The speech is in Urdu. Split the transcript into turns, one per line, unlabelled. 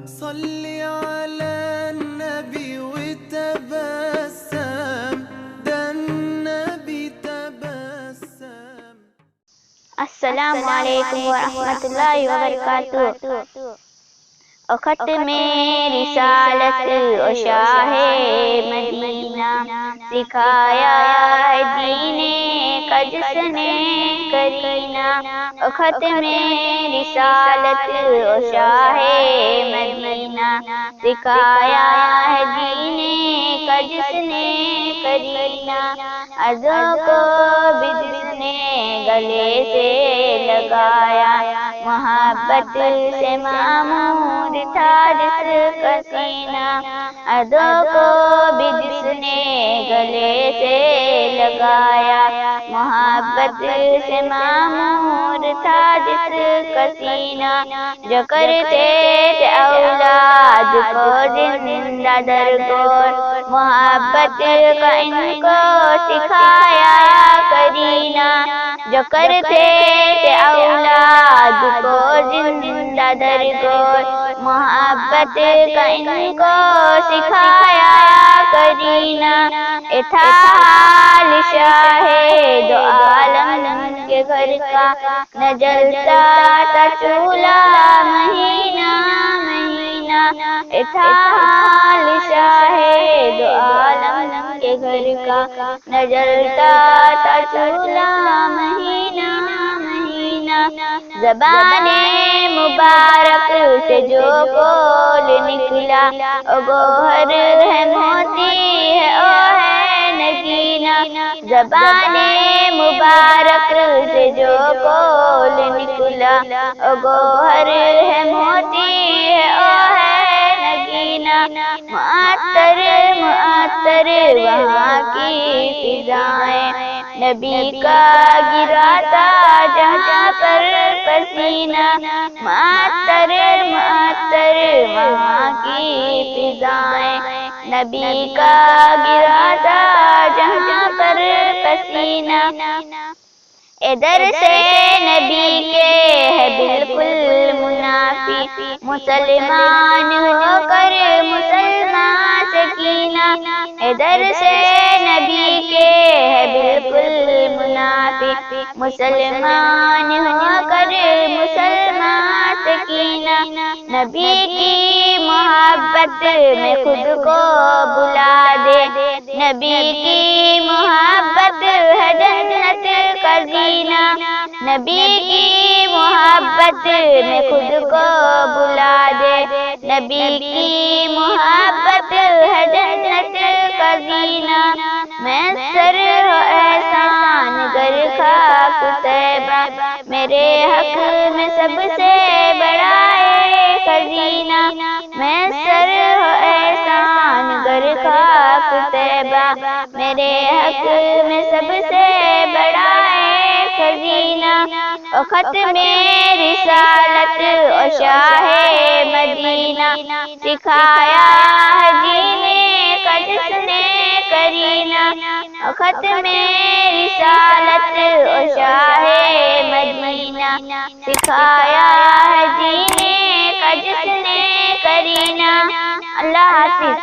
صلي على النبي وتبسم، ده النبي تبسم.
السلام علیکم ورحمۃ اللہ وبرکاتہ۔ ختم رسالت و شاہ مدینہ، سکھایا ہے دین کا جس نے کرینہ۔ ختم رسالت و شاہ مدینہ، سکھایا ہے دین کا جس نے کرینہ۔ ازوں کو بھی جس نے گلے سے لگایا، محبت سے معمور تھا جس کا سینہ۔ ادوں کو بھی جس نے گلے سے لگایا، محبت سے معمور تھا جس کا سینہ۔ جو کرتے تھے اولاد کو زندہ درگور، محبت کا ان کو سکھایا کرینہ۔ جو کرتے تھے اولاد کو زندہ درگور، محبت کا ان کو سکھایا کرینہ۔ تھا حال شاہ دو عالم کے گھر کا، نہ جلتا تھا چولہا مہینہ مہینہ۔ تھا حال شاہ دو عالم کے گھر کا، نہ جلتا تھا چولہا مہینہ مہینہ۔ زبان مبارک سے جو بول نکلا، او گوہر ہے موتی ہے او ہے نگینہ۔ زبان مبارک سے جو بول نکلا، او گوہر ہے موتی ہے او ہے نگینہ۔ معطر معطر وہاں کی فضائیں، نبی کا گرا تھا جہاں پر پسینہ۔ معطر معطر وہاں کی فضائیں، نبی کا گرا تھا جہاں پر پسینہ۔ ادھر سے نبی کے ہے بالکل منافی، مسلمان ہو کر مسلمان سے کینہ۔ ادھر سے نبی کے ہے بالکل منافی، مسلمان ہو کر مسلمان سے کینہ۔ نبی کی محبت میں خود کو بلا دے، نبی کی محبت ہے جنت کا زینہ۔ نبی کی محبت میں خود کو بلا دے، نبی کی محبت ہے جنت کا زینہ۔ میسر ہو احسان گر خاک طیبہ، میرے حق میں سب سے بڑا ایک خزینہ۔ میسر ہو احسان گر خاک طیبہ، میرے حق میں سب سے بڑا ایک خزینہ۔ ختم رسالت و شاہ مدینہ، سکھایا ہے دین کا جس نے کرینہ۔ ختم رسالت و شاہ مدینہ، سکھایا ہے دین کا جس نے کرینہ۔ اللہ حافظ۔